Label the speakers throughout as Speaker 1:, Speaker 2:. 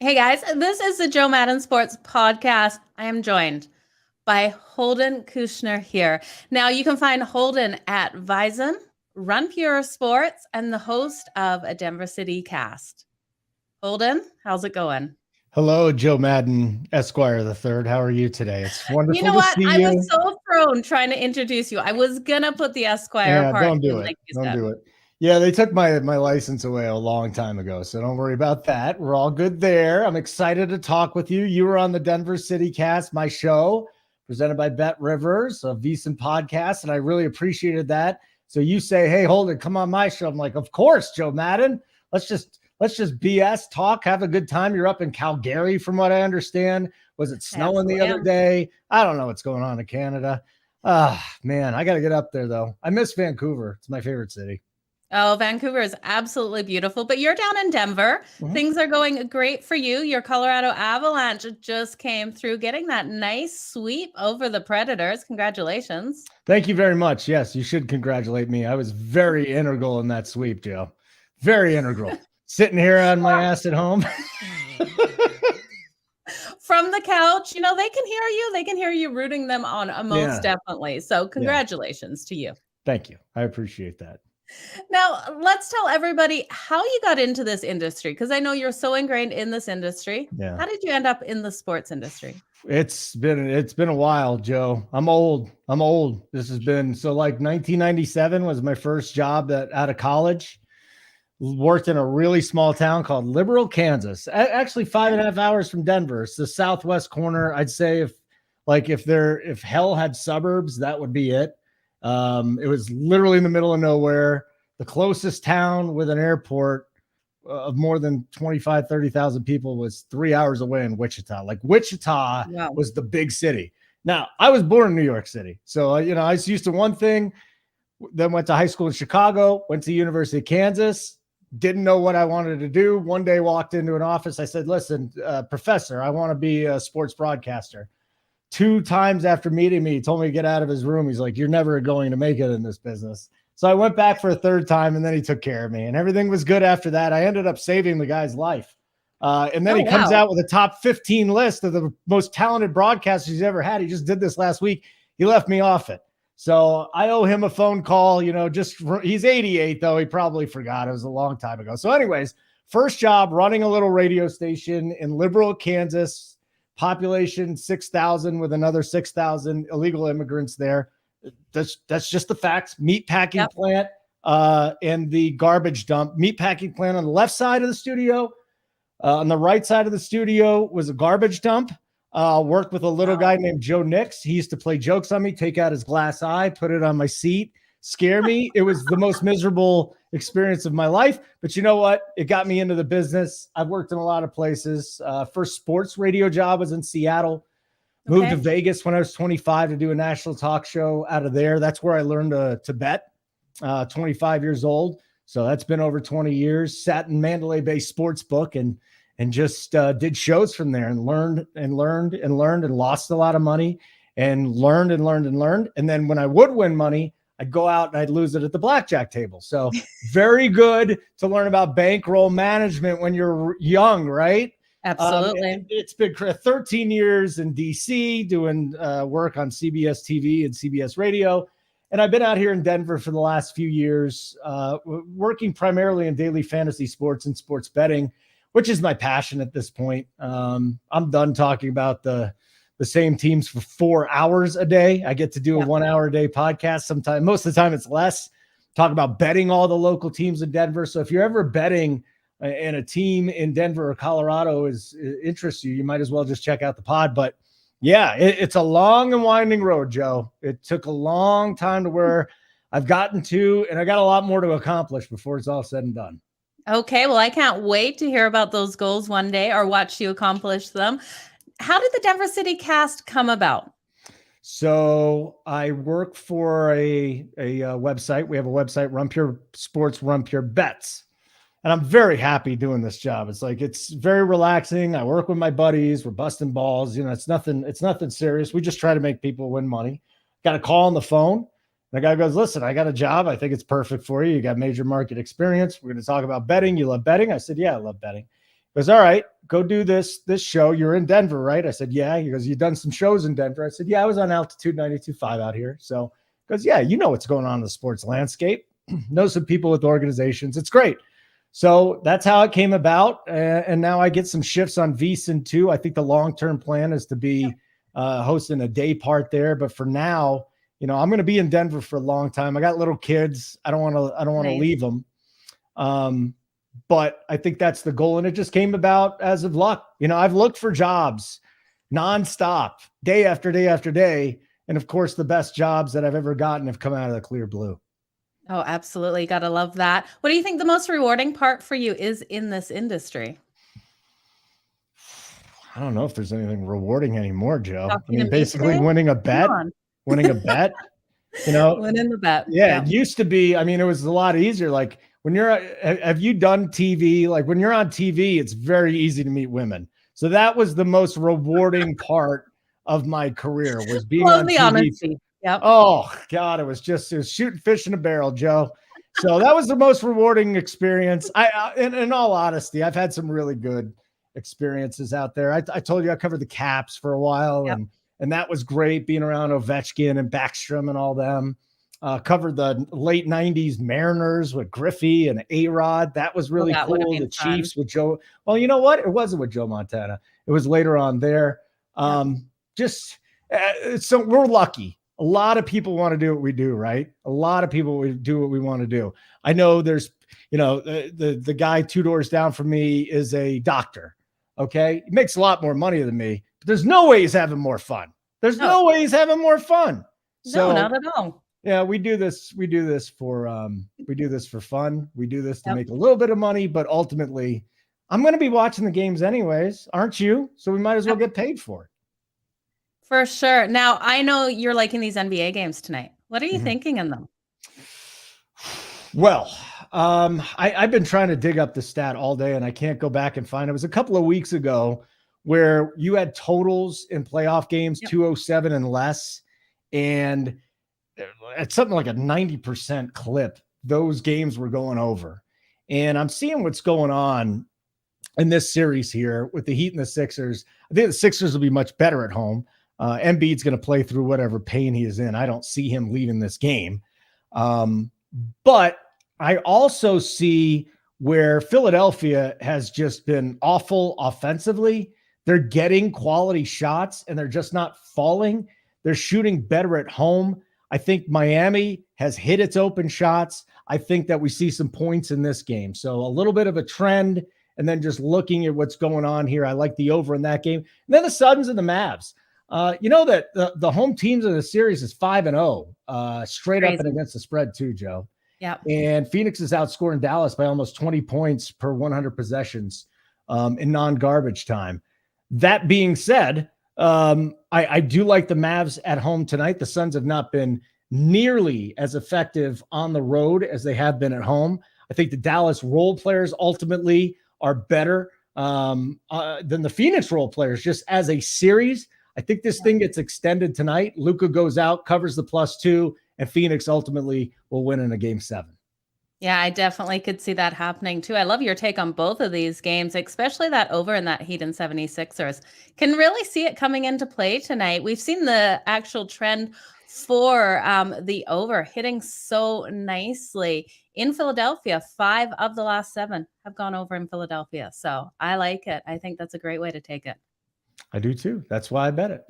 Speaker 1: Hey guys, this is the Joe Madden Sports Podcast. I am joined by Holden Kushner here. Now you can find Holden at Vison, Run Pure Sports, and the host of a Denver City Cast. Holden, how's it going?
Speaker 2: Hello, Joe Madden, Esquire the Third. How are you today? It's
Speaker 1: You
Speaker 2: wonderful
Speaker 1: know
Speaker 2: to
Speaker 1: what?
Speaker 2: see
Speaker 1: I was
Speaker 2: you.
Speaker 1: so prone trying to introduce you. I was gonna put the Esquire
Speaker 2: Yeah,
Speaker 1: part
Speaker 2: don't
Speaker 1: in,
Speaker 2: do it.
Speaker 1: like you
Speaker 2: Don't
Speaker 1: said.
Speaker 2: do it. Yeah, they took my license away a long time ago, so don't worry about that. We're all good there. I'm excited to talk with you. You were on the Denver City Cast, my show, presented by Bet Rivers, a VSiN podcast, and I really appreciated that. So you say, "Hey, hold it, come on my show." I'm like, "Of course, Joe Madden. Let's just BS talk, have a good time." You're up in Calgary, from what I understand. Was it snowing the
Speaker 1: Absolutely
Speaker 2: other
Speaker 1: am.
Speaker 2: day? I don't know what's going on in Canada. Ah, man, I got to get up there though. I miss Vancouver. It's my favorite city.
Speaker 1: Oh, Vancouver is absolutely beautiful, but you're down in Denver.
Speaker 2: Mhm.
Speaker 1: Things are going great for you. Your Colorado Avalanche just came through getting that nice sweep over the Predators. Congratulations.
Speaker 2: Thank you very much. Yes, you should congratulate me. I was very integral in that sweep, Joe. Very integral. Sitting here on my ass at home.
Speaker 1: From the couch, they can hear you. They can hear you rooting them on, most
Speaker 2: Yeah.
Speaker 1: definitely. So,
Speaker 2: Yeah.
Speaker 1: congratulations to you.
Speaker 2: Thank you. I appreciate that.
Speaker 1: Now, let's tell everybody how you got into this industry because I know you're so ingrained in this industry.
Speaker 2: Yeah.
Speaker 1: How did you end up in the sports industry?
Speaker 2: It's been a while, Joe. I'm old. I'm old. This has been so like 1997 was my first job out of college. Worked in a really small town called Liberal, Kansas. Actually, five
Speaker 1: Okay.
Speaker 2: and a half hours from Denver. It's the southwest corner. I'd say if hell had suburbs, that would be it. It was literally in the middle of nowhere. The closest town with an airport of more than 25, 30,000 people was 3 hours away in Wichita. Like Wichita
Speaker 1: Wow.
Speaker 2: was the big city. Now, I was born in New York City. So, I was used to one thing, then went to high school in Chicago, went to the University of Kansas, didn't know what I wanted to do. One day walked into an office. I said, "Listen, professor, I want to be a sports broadcaster." Two times after meeting me, he told me to get out of his room. He's like, "You're never going to make it in this business." So I went back for a third time, and then he took care of me, and everything was good after that. I ended up saving the guy's life. And then
Speaker 1: Oh,
Speaker 2: he comes
Speaker 1: wow.
Speaker 2: out with a top 15 list of the most talented broadcasters he's ever had. He just did this last week. He left me off it. So I owe him a phone call. He's 88, though. He probably forgot. It was a long time ago. So, anyways, first job running a little radio station in Liberal, Kansas, population 6,000 with another 6,000 illegal immigrants there. That's just the facts. Meat packing
Speaker 1: Yep.
Speaker 2: plant and the garbage dump. Meat packing plant on the left side of the studio. On the right side of the studio was a garbage dump. Worked with a little
Speaker 1: Wow.
Speaker 2: guy named Joe Nix. He used to play jokes on me, take out his glass eye, put it on my seat, scare me. It was the most miserable experience of my life. But you know what? It got me into the business. I've worked in a lot of places. First sports radio job was in Seattle. Moved to
Speaker 1: Okay.
Speaker 2: Vegas when I was 25 to do a national talk show out of there. That's where I learned to bet. 25 years old. So that's been over 20 years. Sat in Mandalay Bay Sportsbook and just did shows from there and learned and learned and learned and lost a lot of money and learned and learned and learned. And then when I would win money, I'd go out and I'd lose it at the blackjack table. So very good to learn about bankroll management when you're young, right?
Speaker 1: Absolutely.
Speaker 2: It's been 13 years in DC doing work on CBS TV and CBS radio. And I've been out here in Denver for the last few years, working primarily in daily fantasy sports and sports betting, which is my passion at this point. I'm done talking about the same teams for 4 hours a day. I get to do a
Speaker 1: Yep.
Speaker 2: 1 hour a day podcast. Sometimes, most of the time, it's less. Talk about betting all the local teams in Denver. So if you're ever betting and a team in Denver or Colorado interests you, you might as well just check out the pod. But yeah, it's a long and winding road, Joe. It took a long time to where I've gotten to, and I got a lot more to accomplish before it's all said and done.
Speaker 1: Okay. Well, I can't wait to hear about those goals one day or watch you accomplish them. How did the Denver City Cast come about?
Speaker 2: So I work for a website. We have a website, Run Pure Sports, Run Pure Bets. And I'm very happy doing this job. It's very relaxing. I work with my buddies. We're busting balls. It's nothing serious. We just try to make people win money. Got a call on the phone. The guy goes, "Listen, I got a job. I think it's perfect for you. You got major market experience. We're going to talk about betting. You love betting?" I said, "Yeah, I love betting." He goes, all right, go do this show. You're in Denver, right? I said, yeah. He goes, you've done some shows in Denver. I said, yeah, I was on Altitude 92.5 out here. So he goes, yeah, you know what's going on in the sports landscape. Know some people with organizations. It's great. So that's how it came about. And now I get some shifts on VSiN too. I think the long-term plan is to be hosting a day part there. But for now, I'm going to be in Denver for a long time. I got little kids. I don't want to leave them. But I think that's the goal. And it just came about as of luck. I've looked for jobs nonstop, day after day after day. And of course, the best jobs that I've ever gotten have come out of the clear blue.
Speaker 1: Oh, absolutely. Got to love that. What do you think the most rewarding part for you is in this industry?
Speaker 2: I don't know if there's anything rewarding anymore, Joe.
Speaker 1: Talking to me
Speaker 2: basically
Speaker 1: today?
Speaker 2: winning a bet, winning a bet,
Speaker 1: winning the bet.
Speaker 2: Yeah. It used to be, it was a lot easier. Like have you done TV? Like when you're on TV, it's very easy to meet women. So that was the most rewarding part of my career was being on TV.
Speaker 1: Honesty. Yep.
Speaker 2: Oh God, it was shooting fish in a barrel, Joe. So that was the most rewarding experience. In all honesty, I've had some really good experiences out there. I told you I covered the Caps for a while,
Speaker 1: yep.
Speaker 2: and that was great being around Ovechkin and Backstrom and all them. Covered the late 90s Mariners with Griffey and A-Rod. That was really cool. The Chiefs with Joe. Well, you know what? It wasn't with Joe Montana. It was later on there. So we're lucky. A lot of people want to do what we do, right? A lot of people do what we want to do. I know there's, the guy 2 doors down from me is a doctor. Okay. He makes a lot more money than me, but there's no way he's having more fun. There's no way he's having more fun.
Speaker 1: So, no, not at all.
Speaker 2: Yeah, we do this for fun. We do this to make a little bit of money, but ultimately I'm going to be watching the games anyways, aren't you? So we might as well get paid for it.
Speaker 1: For sure. Now, I know you're liking these NBA games tonight. What are you thinking in them?
Speaker 2: Well, I've been trying to dig up the stat all day and I can't go back and find it. It was a couple of weeks ago where you had totals in playoff games, 207 and less. And at something like a 90% clip, those games were going over. And I'm seeing what's going on in this series here with the Heat and the Sixers. I think the Sixers will be much better at home. Embiid's going to play through whatever pain he is in. I don't see him leaving this game. But I also see where Philadelphia has just been awful offensively. They're getting quality shots and they're just not falling. They're shooting better at home. I think Miami has hit its open shots. I think that we see some points in this game. So a little bit of a trend. And then just looking at what's going on here, I like the over in that game. And then the Suns and the Mavs. That the home teams in the series is 5-0, straight up and against the spread too, Joe.
Speaker 1: Yeah.
Speaker 2: And Phoenix is outscoring Dallas by almost 20 points per 100 possessions in non-garbage time. That being said, I do like the Mavs at home tonight. The Suns have not been nearly as effective on the road as they have been at home. I think the Dallas role players ultimately are better than the Phoenix role players just as a series. I think this thing gets extended tonight. Luka goes out, covers the +2, and Phoenix ultimately will win in a game 7.
Speaker 1: Yeah, I definitely could see that happening too. I love your take on both of these games, especially that over in that Heat and 76ers. Can really see it coming into play tonight. We've seen the actual trend for the over hitting so nicely in Philadelphia. 5 of the last 7 have gone over in Philadelphia. So I like it. I think that's a great way to take it.
Speaker 2: I do too. That's why I bet it.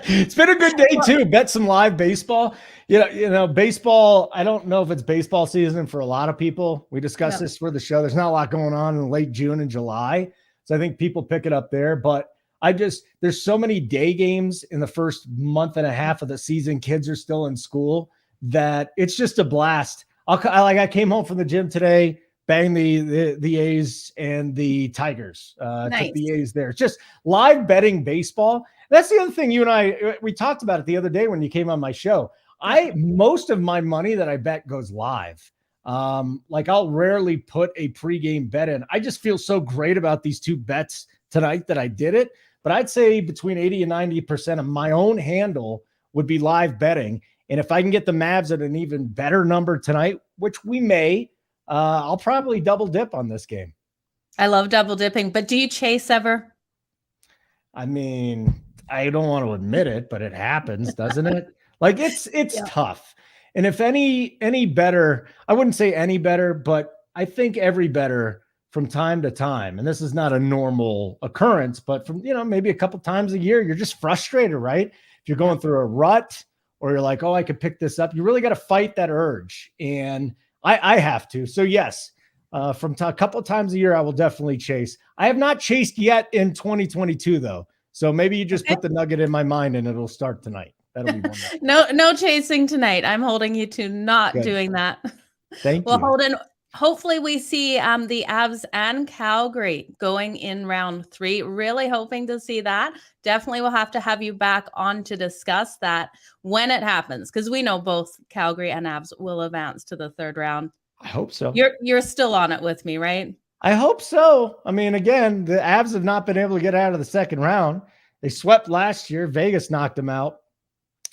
Speaker 2: It's been a good day too. Bet some live baseball. Baseball. I don't know if it's baseball season for a lot of people. We discussed this for the show. There's not a lot going on in late June and July. So I think people pick it up there, but there's so many day games in the first month and a half of the season. Kids are still in school that it's just a blast. I came home from the gym today, bang the A's and the Tigers.
Speaker 1: Nice.
Speaker 2: Took the A's there. It's just live betting baseball. That's the other thing you and we talked about it the other day when you came on my show. Most of my money that I bet goes live. I'll rarely put a pregame bet in. I just feel so great about these 2 bets tonight that I did it. But I'd say between 80 and 90% of my own handle would be live betting. And if I can get the Mavs at an even better number tonight, which we may, I'll probably double dip on this game.
Speaker 1: I love double dipping, but do you chase ever?
Speaker 2: I mean, I don't want to admit it, but it happens, doesn't it? Like it's
Speaker 1: Yeah.
Speaker 2: tough. And if any better, I wouldn't say any better, but I think every better from time to time. And this is not a normal occurrence, but from, maybe a couple times a year, you're just frustrated, right? If you're
Speaker 1: Yeah.
Speaker 2: going through a rut or you're like, oh, I could pick this up, you really got to fight that urge. And I have to. So yes, from a couple of times a year, I will definitely chase. I have not chased yet in 2022, though. So maybe you just
Speaker 1: Okay.
Speaker 2: put the nugget in my mind and it'll start tonight. That'll be wonderful.
Speaker 1: No chasing tonight. I'm holding you to not
Speaker 2: Good.
Speaker 1: doing that.
Speaker 2: Thank
Speaker 1: Well,
Speaker 2: you.
Speaker 1: Holden, hopefully we see the Avs and Calgary going in round 3. Really hoping to see that. Definitely we'll have to have you back on to discuss that when it happens, because we know both Calgary and Avs will advance to the 3rd round.
Speaker 2: I hope so.
Speaker 1: You're still on it with me, right?
Speaker 2: I hope so. I mean, again, the Avs have not been able to get out of the 2nd round. They swept last year. Vegas knocked them out.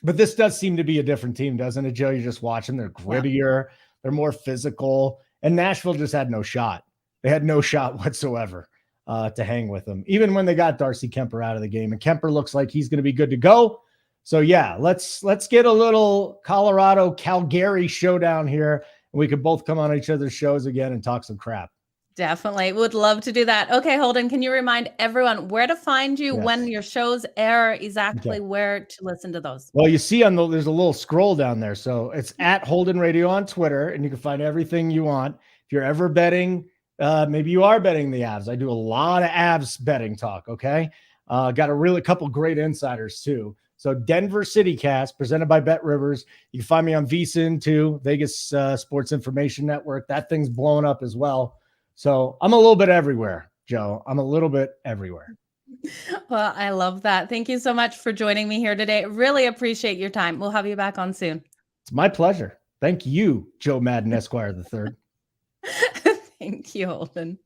Speaker 2: But this does seem to be a different team, doesn't it, Joe? You're just watching. They're grittier. Yeah. They're more physical. And Nashville just had no shot. They had no shot whatsoever to hang with them, even when they got Darcy Kemper out of the game. And Kemper looks like he's going to be good to go. So, yeah, let's get a little Colorado-Calgary showdown here. And we could both come on each other's shows again and talk some crap.
Speaker 1: Definitely. Would love to do that. Okay, Holden, can you remind everyone where to find you when your shows air, exactly where to listen to those?
Speaker 2: Well, you see there's a little scroll down there. So it's at Holden Radio on Twitter, and you can find everything you want. If you're ever betting, maybe you are betting the Avs. I do a lot of Avs betting talk, okay? Got a couple great insiders too. So Denver City Cast, presented by Bet Rivers. You can find me on VSiN too, Vegas Sports Information Network. That thing's blowing up as well. So I'm a little bit everywhere, Joe. I'm a little bit everywhere.
Speaker 1: Well, I love that. Thank you so much for joining me here today. Really appreciate your time. We'll have you back on soon.
Speaker 2: It's my pleasure. Thank you, Joe Madden Esquire III.
Speaker 1: Thank you, Holden.